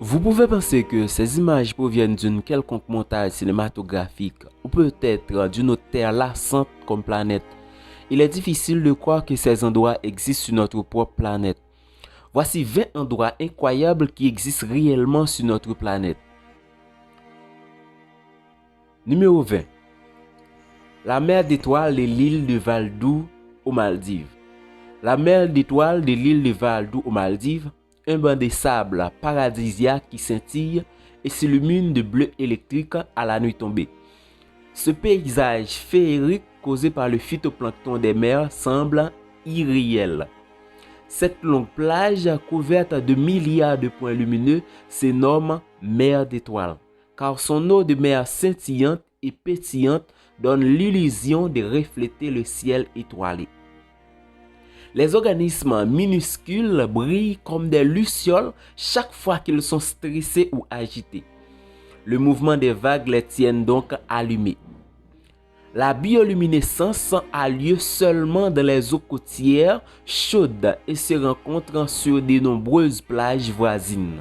Vous pouvez penser que ces images proviennent d'une quelconque montage cinématographique ou peut-être d'une autre terre lassante comme planète. Il est difficile de croire que ces endroits existent sur notre propre planète. Voici 20 endroits incroyables qui existent réellement sur notre planète. Numéro 20. La mer d'étoiles et l'île de Valdou aux Maldives. La mer d'étoiles de l'île de Valdou aux Maldives, un banc de sable paradisiaque qui scintille et s'illumine de bleu électrique à la nuit tombée. Ce paysage féerique causé par le phytoplancton des mers semble irréel. Cette longue plage couverte de milliards de points lumineux se nomme mer d'étoiles, car son eau de mer scintillante et pétillante donne l'illusion de refléter le ciel étoilé. Les organismes minuscules brillent comme des lucioles chaque fois qu'ils sont stressés ou agités. Le mouvement des vagues les tient donc allumés. La bioluminescence a lieu seulement dans les eaux côtières chaudes et se rencontre sur de nombreuses plages voisines.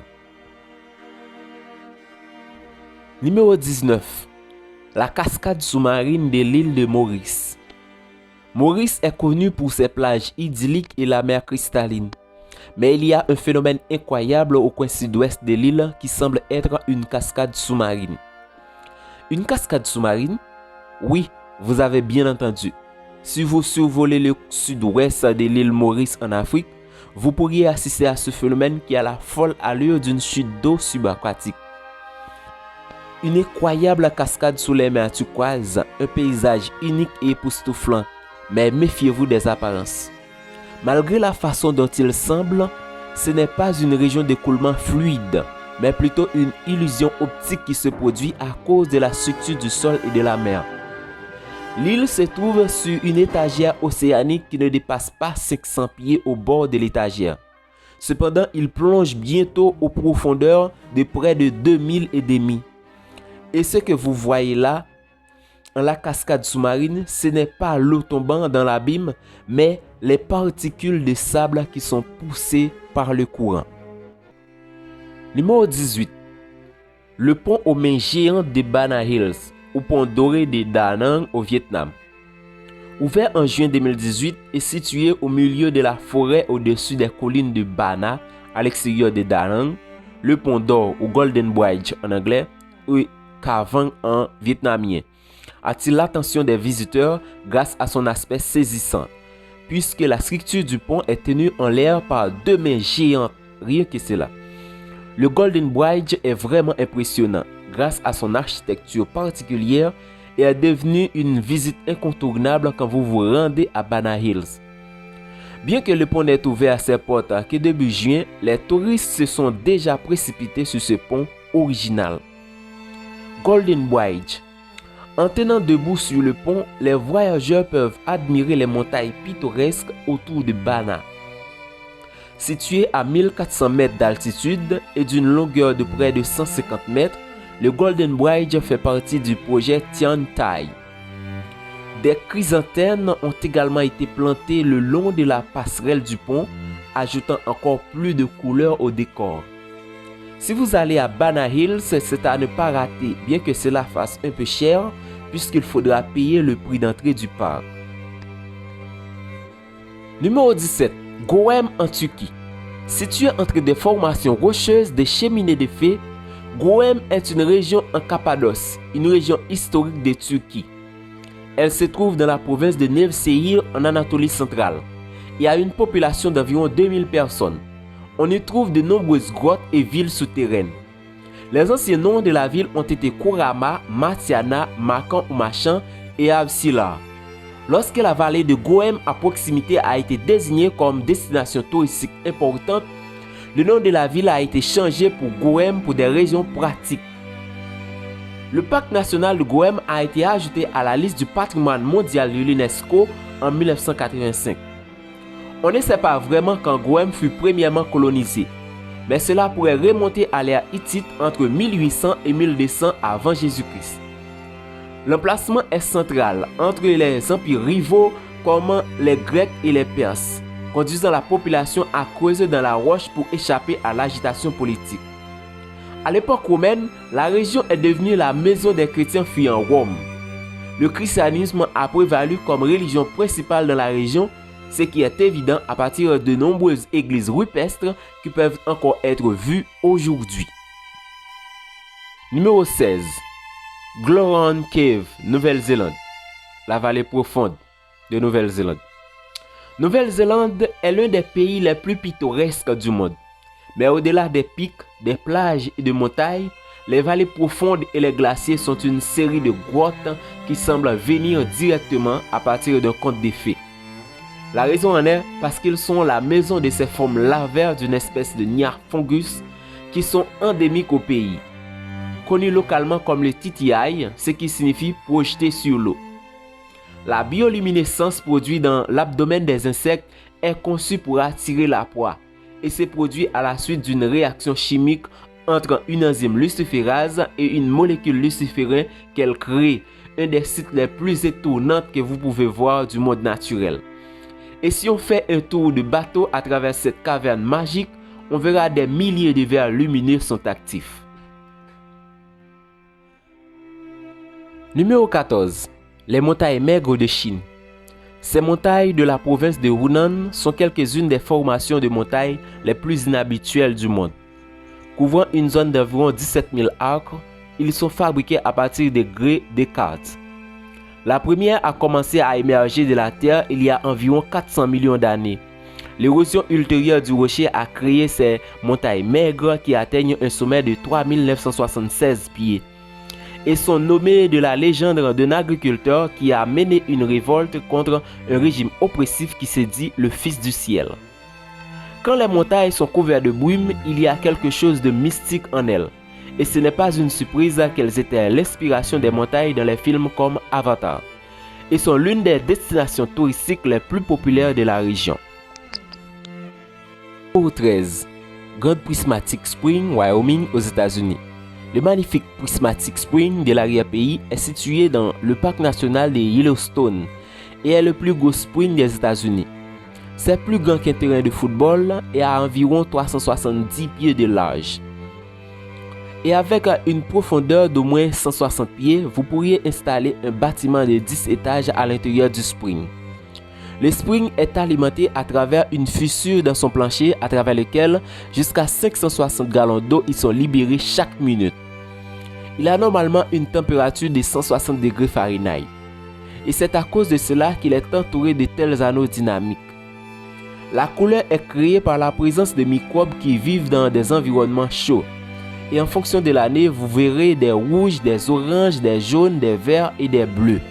Numéro 19. La cascade sous-marine de l'île de Maurice. Maurice est connu pour ses plages idylliques et la mer cristalline. Mais il y a un phénomène incroyable au coin sud-ouest de l'île qui semble être une cascade sous-marine. Une cascade sous-marine? Oui, vous avez bien entendu. Si vous survolez le sud-ouest de l'île Maurice en Afrique, vous pourriez assister à ce phénomène qui a la folle allure d'une chute d'eau subaquatique. Une incroyable cascade sous les mers turquoises, un paysage unique et époustouflant. Mais méfiez-vous des apparences. Malgré la façon dont il semble, ce n'est pas une région d'écoulement fluide, mais plutôt une illusion optique qui se produit à cause de la structure du sol et de la mer. L'île se trouve sur une étagère océanique qui ne dépasse pas 500 pieds au bord de l'étagère. Cependant, il plonge bientôt aux profondeurs de près de 2000 et demi. Et ce que vous voyez là, la cascade sous-marine, ce n'est pas l'eau tombant dans l'abîme, mais les particules de sable qui sont poussées par le courant. Numéro 18. Le pont aux mains géantes de Bana Hills, ou pont doré de Da Nang au Vietnam. Ouvert en juin 2018 et situé au milieu de la forêt au-dessus des collines de Bana, à l'extérieur de Da Nang, le pont d'or ou Golden Bridge en anglais, ou Cavang en vietnamien, attire l'attention des visiteurs grâce à son aspect saisissant, puisque la structure du pont est tenue en l'air par deux mains géantes, rien que cela. Le Golden Bridge est vraiment impressionnant grâce à son architecture particulière et est devenu une visite incontournable quand vous vous rendez à Bana Hills. Bien que le pont n'ait ouvert à ses portes que début juin, les touristes se sont déjà précipités sur ce pont original. Golden Bridge. En tenant debout sur le pont, les voyageurs peuvent admirer les montagnes pittoresques autour de Bana. Situé à 1400 mètres d'altitude et d'une longueur de près de 150 mètres, le Golden Bridge fait partie du projet Tian Thai. Des chrysanthèmes ont également été plantées le long de la passerelle du pont, ajoutant encore plus de couleurs au décor. Si vous allez à Bana Hills, c'est à ne pas rater, bien que cela fasse un peu cher, puisqu'il faudra payer le prix d'entrée du parc. Numéro 17. Goem en Turquie. Située entre des formations rocheuses des cheminées de feu, Goem est une région en Cappadoce, une région historique de Turquie. Elle se trouve dans la province de Nevşehir en Anatolie centrale et a une population d'environ 2000 personnes. On y trouve de nombreuses grottes et villes souterraines. Les anciens noms de la ville ont été Kurama, Matiana, Makan ou Machan et Avsila. Lorsque la vallée de Goem à proximité a été désignée comme destination touristique importante, le nom de la ville a été changé pour Goem pour des raisons pratiques. Le parc national de Goem a été ajouté à la liste du patrimoine mondial de l'UNESCO en 1985. On ne sait pas vraiment quand Goem fut premièrement colonisé, mais cela pourrait remonter à l'ère hittite entre 1800 et 1200 avant Jésus-Christ. L'emplacement est central entre les empires rivaux comme les Grecs et les Perses, conduisant la population à creuser dans la roche pour échapper à l'agitation politique. À l'époque romaine, la région est devenue la maison des chrétiens fuyant Rome. Le christianisme a prévalu comme religion principale dans la région, ce qui est évident à partir de nombreuses églises rupestres qui peuvent encore être vues aujourd'hui. Numéro 16. Glenrowan Cave, Nouvelle-Zélande. La vallée profonde de Nouvelle-Zélande. Nouvelle-Zélande est l'un des pays les plus pittoresques du monde. Mais au-delà des pics, des plages et des montagnes, les vallées profondes et les glaciers sont une série de grottes qui semblent venir directement à partir d'un conte de fées. La raison en est parce qu'ils sont la maison de ces formes larvaires d'une espèce de niard fungus qui sont endémiques au pays. Connus localement comme les titiailles, ce qui signifie projeter sur l'eau. La bioluminescence produite dans l'abdomen des insectes est conçue pour attirer la proie et se produit à la suite d'une réaction chimique entre une enzyme luciférase et une molécule luciférine qu'elle crée, un des sites les plus étonnants que vous pouvez voir du monde naturel. Et si on fait un tour de bateau à travers cette caverne magique, on verra des milliers de vers lumineux sont actifs. Numéro 14. Les montagnes maigres de Chine. Ces montagnes de la province de Hunan sont quelques-unes des formations de montagnes les plus inhabituelles du monde. Couvrant une zone d'environ 17 000 acres, ils sont fabriqués à partir de grès Descartes. La première a commencé à émerger de la terre il y a environ 400 millions d'années. L'érosion ultérieure du rocher a créé ces montagnes maigres qui atteignent un sommet de 3976 pieds et sont nommées de la légende d'un agriculteur qui a mené une révolte contre un régime oppressif qui se dit le Fils du ciel. Quand les montagnes sont couvertes de brume, il y a quelque chose de mystique en elles. Et ce n'est pas une surprise qu'elles étaient l'inspiration des montagnes dans les films comme Avatar. Et sont l'une des destinations touristiques les plus populaires de la région. Numéro 13. Grand Prismatic Spring, Wyoming, aux États-Unis. Le magnifique Prismatic Spring de l'arrière-pays est situé dans le parc national de Yellowstone et est le plus gros spring des États-Unis. C'est plus grand qu'un terrain de football et a environ 370 pieds de large. Et avec une profondeur d'au moins 160 pieds, vous pourriez installer un bâtiment de 10 étages à l'intérieur du spring. Le spring est alimenté à travers une fissure dans son plancher à travers lequel jusqu'à 560 gallons d'eau y sont libérés chaque minute. Il a normalement une température de 160 degrés Fahrenheit. Et c'est à cause de cela qu'il est entouré de tels anneaux dynamiques. La couleur est créée par la présence de microbes qui vivent dans des environnements chauds. Et en fonction de l'année, vous verrez des rouges, des oranges, des jaunes, des verts et des bleus.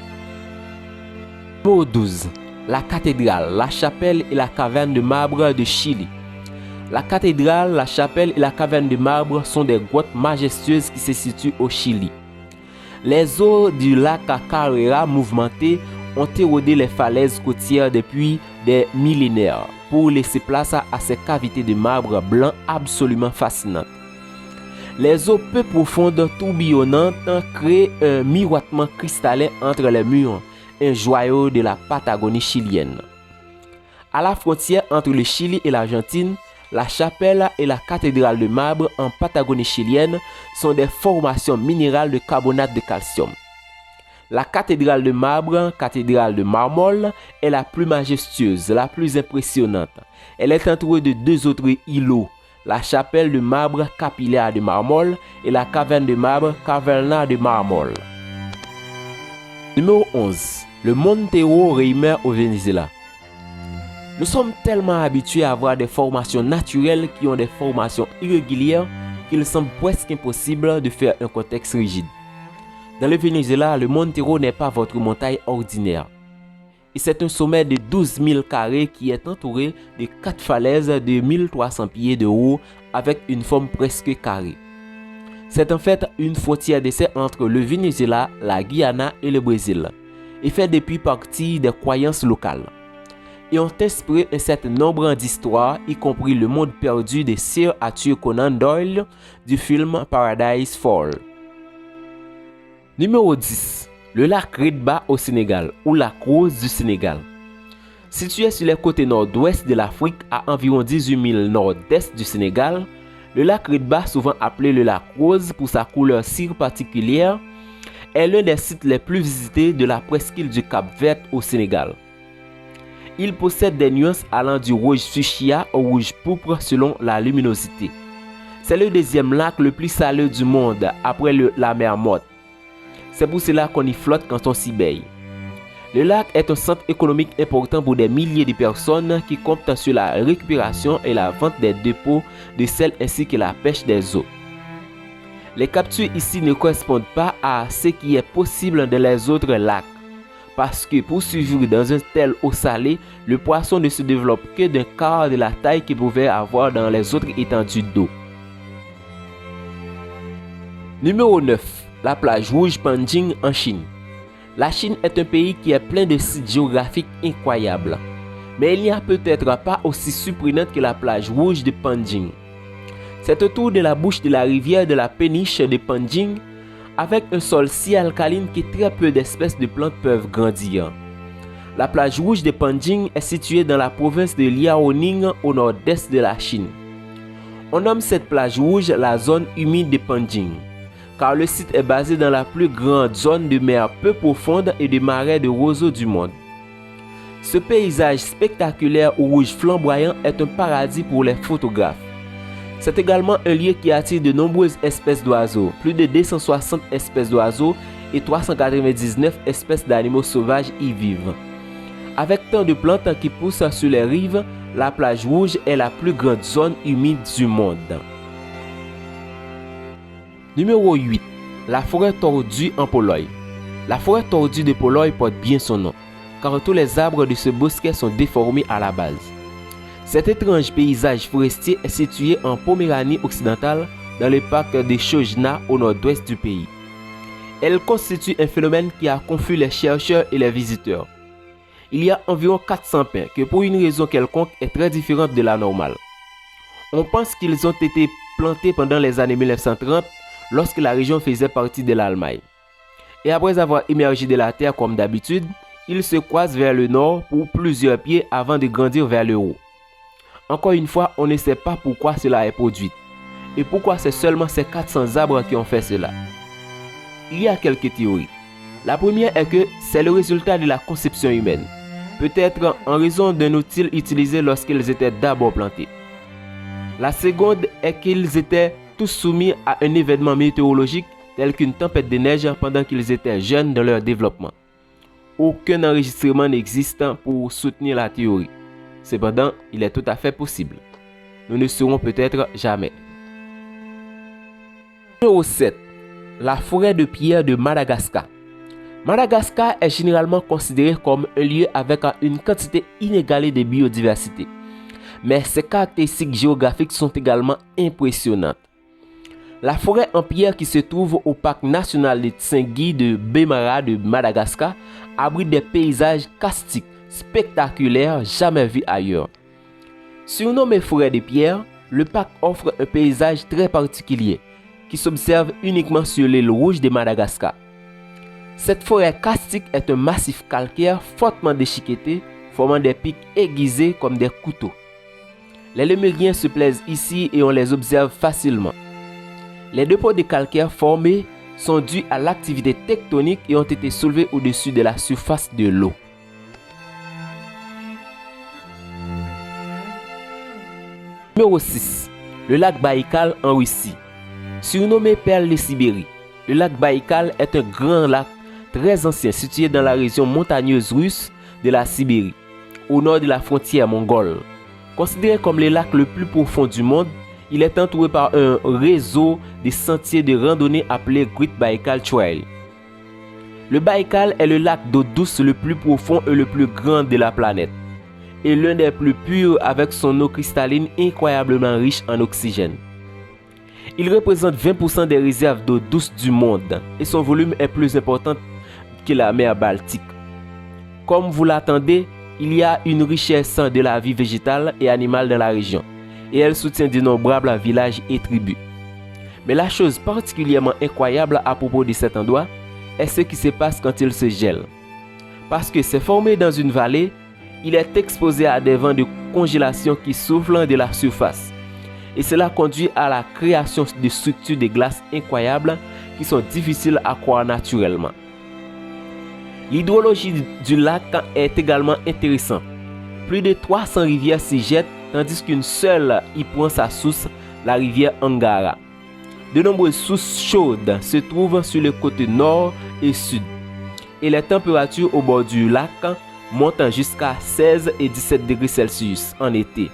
Numéro 12. La cathédrale, la chapelle et la caverne de marbre de Chili. La cathédrale, la chapelle et la caverne de marbre sont des grottes majestueuses qui se situent au Chili. Les eaux du lac Carrera mouvementé ont érodé les falaises côtières depuis des millénaires pour laisser place à ces cavités de marbre blanc absolument fascinantes. Les eaux peu profondes tourbillonnantes créent un miroitement cristallin entre les murs, un joyau de la Patagonie chilienne. À la frontière entre le Chili et l'Argentine, la chapelle et la cathédrale de marbre en Patagonie chilienne sont des formations minérales de carbonate de calcium. La cathédrale de marbre, cathédrale de marmol, est la plus majestueuse, la plus impressionnante. Elle est entourée de deux autres îlots, la chapelle de marbre capillaire de marmol et la caverne de marbre caverna de marmol. Numéro 11. Le Montero Reimer au Venezuela. Nous sommes tellement habitués à voir des formations naturelles qui ont des formations irrégulières qu'il semble presque impossible de faire un contexte rigide. Dans le Venezuela, le Montero n'est pas votre montagne ordinaire. Et c'est un sommet de 12 000 carrés qui est entouré de 4 falaises de 1300 pieds de haut avec une forme presque carrée. C'est en fait une frontière d'essai entre le Venezuela, la Guyana et le Brésil, et fait depuis partie des croyances locales. Et ont inspiré un certain nombre d'histoires, y compris Le Monde perdu de Sir Arthur Conan Doyle du film Paradise Fall. Numéro 10. Le lac Redba au Sénégal, ou lac Rose du Sénégal. Situé sur les côtés nord-ouest de l'Afrique à environ 18 000 nord-est du Sénégal, Le lac Redba, souvent appelé le lac Rose pour sa couleur cire particulière, est l'un des sites les plus visités de la presqu'île du Cap-Vert au Sénégal. Il possède des nuances allant du rouge fuchsia au rouge pourpre selon la luminosité. C'est le deuxième lac le plus salé du monde après la mer Morte. C'est pour cela qu'on y flotte quand on s'y baigne. Le lac est un centre économique important pour des milliers de personnes qui comptent sur la récupération et la vente des dépôts de sel ainsi que la pêche des eaux. Les captures ici ne correspondent pas à ce qui est possible dans les autres lacs, parce que pour survivre dans un tel eau salée, le poisson ne se développe que d'un quart de la taille qu'il pouvait avoir dans les autres étendues d'eau. Numéro 9. La plage rouge Panjin en Chine. La Chine est un pays qui est plein de sites géographiques incroyables, mais il n'y a peut-être pas aussi surprenante que la plage rouge de Panjin. C'est autour de la bouche de la rivière de la péniche de Panjin, avec un sol si alcaline que très peu d'espèces de plantes peuvent grandir. La plage rouge de Panjin est située dans la province de Liaoning au nord-est de la Chine. On nomme cette plage rouge la zone humide de Panjin, car le site est basé dans la plus grande zone de mer peu profonde et de marais de roseaux du monde. Ce paysage spectaculaire au rouge flamboyant est un paradis pour les photographes. C'est également un lieu qui attire de nombreuses espèces d'oiseaux, plus de 260 espèces d'oiseaux et 399 espèces d'animaux sauvages y vivent. Avec tant de plantes qui poussent sur les rives, la plage rouge est la plus grande zone humide du monde. Numéro 8. La forêt tordue en Pologne. La forêt tordue de Pologne porte bien son nom, car tous les arbres de ce bosquet sont déformés à la base. Cet étrange paysage forestier est situé en Poméranie occidentale, dans le parc de Chojna au nord-ouest du pays. Elle constitue un phénomène qui a confus les chercheurs et les visiteurs. Il y a environ 400 pins que pour une raison quelconque est très différente de la normale. On pense qu'ils ont été plantés pendant les années 1930 lorsque la région faisait partie de l'Allemagne. Et après avoir émergé de la terre comme d'habitude, ils se croisent vers le nord pour plusieurs pieds avant de grandir vers le haut. Encore une fois, on ne sait pas pourquoi cela est produit et pourquoi c'est seulement ces 400 arbres qui ont fait cela. Il y a quelques théories. La première est que c'est le résultat de la conception humaine, peut-être en raison d'un outil utilisé lorsqu'ils étaient d'abord plantés. La seconde est qu'ils étaient tous soumis à un événement météorologique tel qu'une tempête de neige pendant qu'ils étaient jeunes dans leur développement. Aucun enregistrement n'existe pour soutenir la théorie. Cependant, il est tout à fait possible. Nous ne saurons peut-être jamais. Numéro 7. La forêt de pierre de Madagascar. Madagascar est généralement considéré comme un lieu avec une quantité inégalée de biodiversité. Mais ses caractéristiques géographiques sont également impressionnantes. La forêt en pierre qui se trouve au parc national de Tsingui de Bemara de Madagascar abrite des paysages karstiques spectaculaires jamais vus ailleurs. Surnommé forêt de pierre, le parc offre un paysage très particulier qui s'observe uniquement sur l'île rouge de Madagascar. Cette forêt karstique est un massif calcaire fortement déchiqueté, formant des pics aiguisés comme des couteaux. Les lémuriens se plaisent ici et on les observe facilement. Les dépôts de calcaire formés sont dus à l'activité tectonique et ont été soulevés au-dessus de la surface de l'eau. Numéro 6. Le lac Baïkal en Russie. Surnommé Perle de Sibérie, le lac Baïkal est un grand lac très ancien situé dans la région montagneuse russe de la Sibérie, au nord de la frontière mongole. Considéré comme le lac le plus profond du monde, il est entouré par un réseau de sentiers de randonnée appelé Great Baikal Trail. Le Baïkal est le lac d'eau douce le plus profond et le plus grand de la planète, et l'un des plus purs avec son eau cristalline incroyablement riche en oxygène. Il représente 20% des réserves d'eau douce du monde et son volume est plus important que la mer Baltique. Comme vous l'attendez, il y a une richesse de la vie végétale et animale dans la région et elle soutient d'innombrables villages et tribus. Mais la chose particulièrement incroyable à propos de cet endroit est ce qui se passe quand il se gèle. Parce que c'est formé dans une vallée, il est exposé à des vents de congélation qui soufflent de la surface. et cela conduit à la création de structures de glace incroyables qui sont difficiles à croire naturellement. L'hydrologie du lac est également intéressante. Plus de 300 rivières s'y jettent, tandis qu'une seule y prend sa source, la rivière Angara. De nombreuses sources chaudes se trouvent sur les côtés nord et sud, et les températures au bord du lac montent jusqu'à 16 et 17 degrés Celsius en été,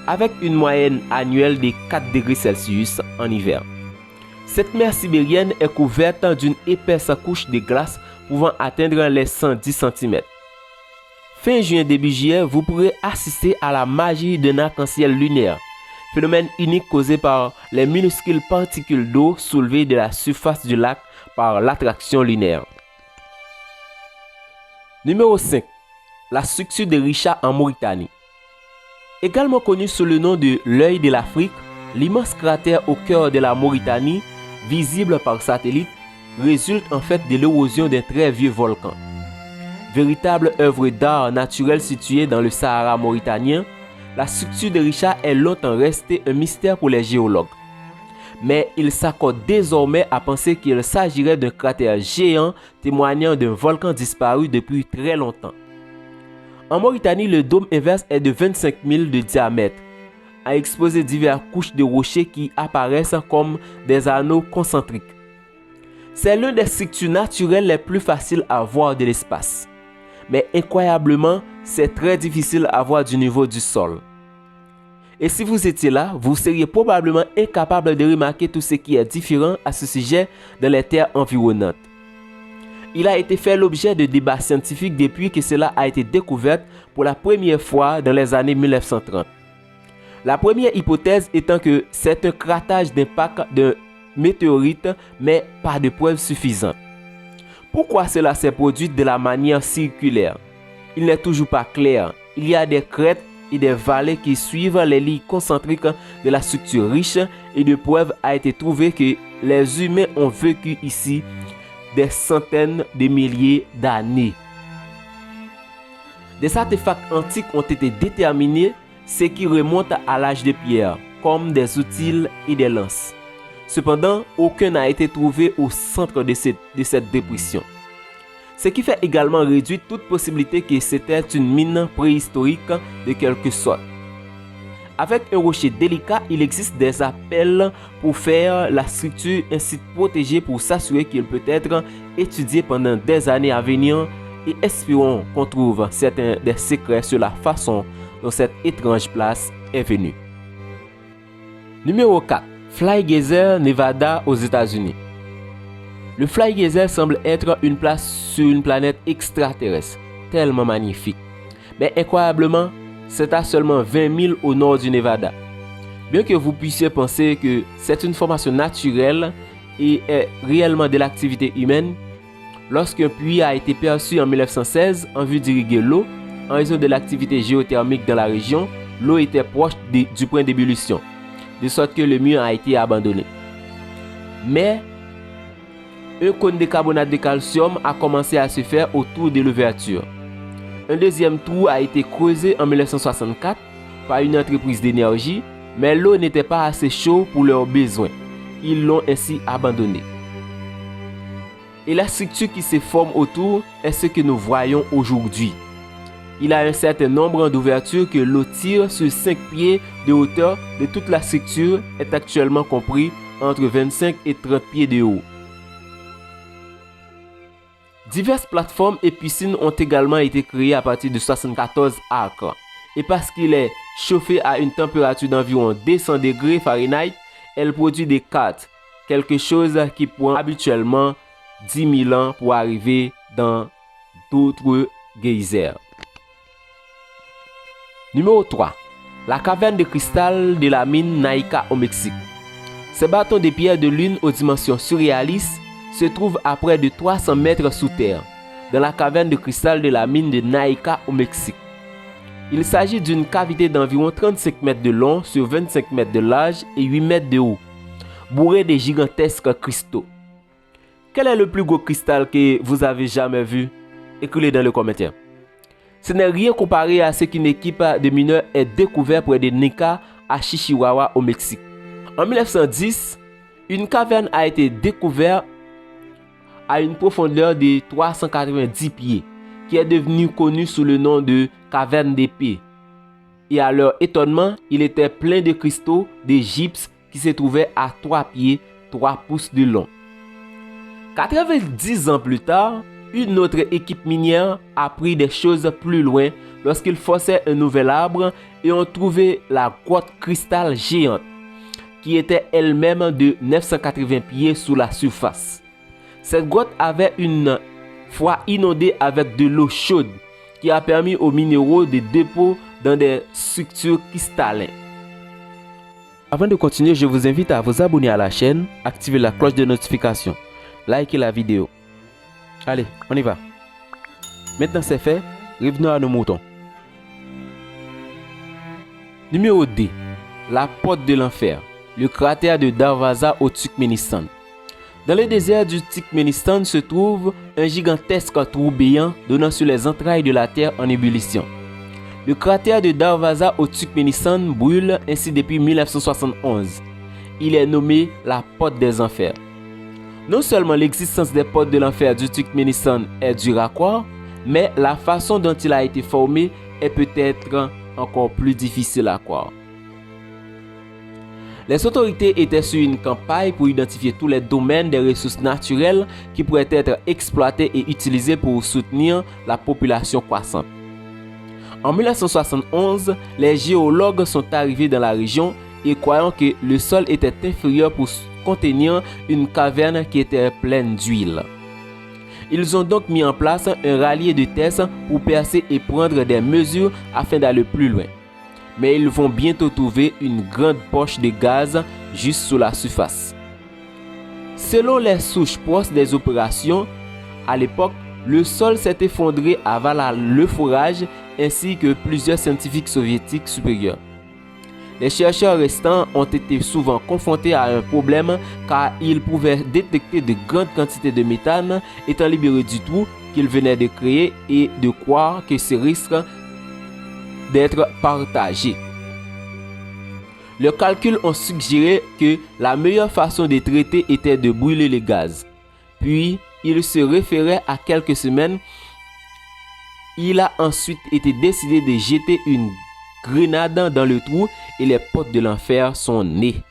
avec une moyenne annuelle de 4 degrés Celsius en hiver. Cette mer sibérienne est couverte d'une épaisse couche de glace pouvant atteindre les 110 cm. Fin juin, début juillet, vous pourrez assister à la magie d'un arc-en-ciel lunaire, phénomène unique causé par les minuscules particules d'eau soulevées de la surface du lac par l'attraction lunaire. Numéro 5. La structure de Richa en Mauritanie. Également connu sous le nom de l'œil de l'Afrique, l'immense cratère au cœur de la Mauritanie, visible par satellite, résulte en fait de l'érosion d'un très vieux volcan. Véritable œuvre d'art naturel située dans le Sahara mauritanien, la structure de Richa est longtemps restée un mystère pour les géologues. Mais ils s'accordent désormais à penser qu'il s'agirait d'un cratère géant témoignant d'un volcan disparu depuis très longtemps. En Mauritanie, le dôme inverse est de 25 000 de diamètre, a exposé diverses couches de rochers qui apparaissent comme des anneaux concentriques. C'est l'une des structures naturelles les plus faciles à voir de l'espace. Mais incroyablement, c'est très difficile à voir du niveau du sol. Et si vous étiez là, vous seriez probablement incapable de remarquer tout ce qui est différent à ce sujet dans les terres environnantes. Il a été fait l'objet de débats scientifiques depuis que cela a été découvert pour la première fois dans les années 1930. La première hypothèse étant que c'est un craquage d'impact d'un météorite, mais pas de preuves suffisantes. Pourquoi cela s'est produit de la manière circulaire? Il n'est toujours pas clair. Il y a des crêtes et des vallées qui suivent les lignes concentriques de la structure riche, et de preuves a été trouvée que les humains ont vécu ici des centaines de milliers d'années. Des artefacts antiques ont été déterminés, ce qui remonte à l'âge de pierre, comme des outils et des lances. Cependant, aucun n'a été trouvé au centre de cette dépression. Ce qui fait également réduire toute possibilité que c'était une mine préhistorique de quelque sorte. Avec un rocher délicat, il existe des appels pour faire la structure ainsi protégée pour s'assurer qu'il peut être étudié pendant des années à venir, et espérons qu'on trouve certains des secrets sur la façon dont cette étrange place est venue. Numéro 4. Fly Geyser, Nevada aux États-Unis. Le Fly Geyser semble être une place sur une planète extraterrestre, tellement magnifique. Mais incroyablement, c'est à seulement 20 000 au nord du Nevada. Bien que vous puissiez penser que c'est une formation naturelle et est réellement de l'activité humaine, lorsqu'un puits a été perçu en 1916 en vue d'irriguer l'eau, en raison de l'activité géothermique dans la région, l'eau était proche du point d'ébullition, de sorte que le mur a été abandonné. Mais un cône de carbonate de calcium a commencé à se faire autour de l'ouverture. Un deuxième trou a été creusé en 1964 par une entreprise d'énergie, mais l'eau n'était pas assez chaude pour leurs besoins. Ils l'ont ainsi abandonné. Et la structure qui se forme autour est ce que nous voyons aujourd'hui. Il a un certain nombre d'ouvertures que l'eau tire sur 5 pieds de hauteur de toute la structure est actuellement compris entre 25 et 30 pieds de haut. Diverses plateformes et piscines ont également été créées à partir de 74 acres. Et parce qu'il est chauffé à une température d'environ 200 degrés Fahrenheit, elle produit des cartes, quelque chose qui prend habituellement 10 000 ans pour arriver dans d'autres geysers. Numéro 3. La caverne de cristal de la mine Naïka au Mexique. Ces bâtons de pierre de lune aux dimensions surréalistes se trouvent à près de 300 mètres sous terre, dans la caverne de cristal de la mine de Naïka au Mexique. Il s'agit d'une cavité d'environ 35 mètres de long sur 25 mètres de large et 8 mètres de haut, bourrée de gigantesques cristaux. Quel est le plus gros cristal que vous avez jamais vu? Écrivez dans les commentaires. Ce n'est rien comparé à ce qu'une équipe de mineurs ait découvert près de Nika à Chihuahua au Mexique. En 1910, une caverne a été découverte à une profondeur de 390 pieds, qui est devenue connue sous le nom de caverne d'épée. Et à leur étonnement, il était plein de cristaux de gypse qui se trouvaient à 3 pieds, 3 pouces de long. 90 ans plus tard, une autre équipe minière a pris des choses plus loin lorsqu'ils forçaient un nouvel arbre et ont trouvé la grotte cristal géante, qui était elle-même de 980 pieds sous la surface. Cette grotte avait une fois inondée avec de l'eau chaude, qui a permis aux minéraux de dépôt dans des structures cristallines. Avant de continuer, je vous invite à vous abonner à la chaîne, activer la cloche de notification, liker la vidéo. Allez, on y va. Maintenant c'est fait, revenons à nos moutons. Numéro 2. La porte de l'enfer. Le cratère de Darvaza au Turkménistan. Dans le désert du Turkménistan se trouve un gigantesque trou béant donnant sur les entrailles de la terre en ébullition. Le cratère de Darvaza au Turkménistan brûle ainsi depuis 1971. Il est nommé la porte des enfers. Non seulement l'existence des portes de l'enfer du Turkménistan est dure à croire, mais la façon dont il a été formé est peut-être encore plus difficile à croire. Les autorités étaient sur une campagne pour identifier tous les domaines des ressources naturelles qui pourraient être exploités et utilisés pour soutenir la population croissante. En 1971, les géologues sont arrivés dans la région et croyant que le sol était inférieur pour contenir une caverne qui était pleine d'huile. Ils ont donc mis en place un rallier de tests pour percer et prendre des mesures afin d'aller plus loin. Mais ils vont bientôt trouver une grande poche de gaz juste sous la surface. Selon les souches proches des opérations, à l'époque, le sol s'est effondré avant le forage ainsi que plusieurs scientifiques soviétiques supérieurs. Les chercheurs restants ont été souvent confrontés à un problème car ils pouvaient détecter de grandes quantités de méthane étant libérées du trou qu'ils venaient de créer et de croire que ce risque d'être partagé. Leurs calculs ont suggéré que la meilleure façon de traiter était de brûler les gaz. Puis, ils se référaient à quelques semaines. Il a ensuite été décidé de jeter une grenade dans le trou et les portes de l'enfer sont nées.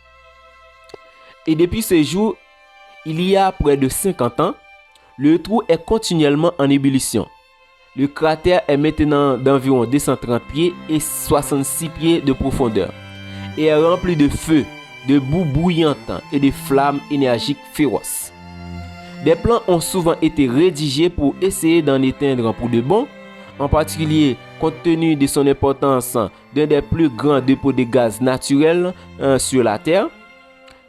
Et depuis ce jour, il y a près de 50 ans, le trou est continuellement en ébullition. Le cratère est maintenant d'environ 230 pieds et 66 pieds de profondeur et est rempli de feu, de boue bouillante et de flammes énergiques féroces. Des plans ont souvent été rédigés pour essayer d'en éteindre pour de bon, en particulier compte tenu de son importance d'un des plus grands dépôts de gaz naturels sur la Terre,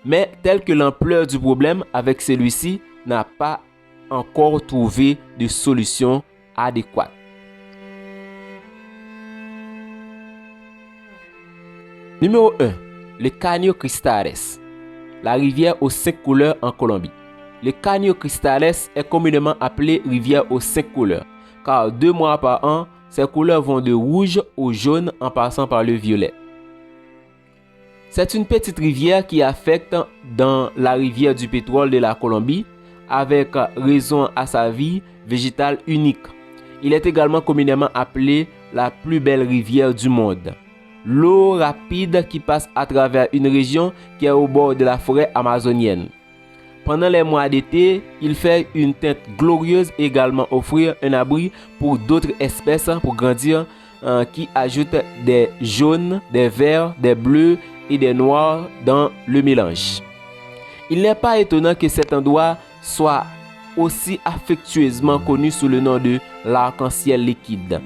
mais tel que l'ampleur du problème avec celui-ci n'a pas encore trouvé de solution adéquate. Numéro 1. Le Caño Cristales, la rivière aux 5 couleurs en Colombie. Le Caño Cristales est communément appelé rivière aux 5 couleurs, car 2 mois par an, ces couleurs vont de rouge au jaune en passant par le violet. C'est une petite rivière qui affecte dans la rivière du pétrole de la Colombie, avec raison à sa vie végétale unique. Il est également communément appelé la plus belle rivière du monde. L'eau rapide qui passe à travers une région qui est au bord de la forêt amazonienne. Pendant les mois d'été, il fait une teinte glorieuse et également offrir un abri pour d'autres espèces pour grandir qui ajoutent des jaunes, des verts, des bleus et des noirs dans le mélange. Il n'est pas étonnant que cet endroit soit aussi affectueusement connu sous le nom de l'arc-en-ciel liquide.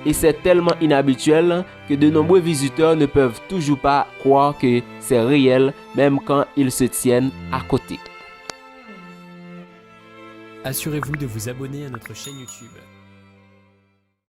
Et c'est tellement inhabituel que de nombreux visiteurs ne peuvent toujours pas croire que c'est réel, même quand ils se tiennent à côté. Assurez-vous de vous abonner à notre chaîne YouTube.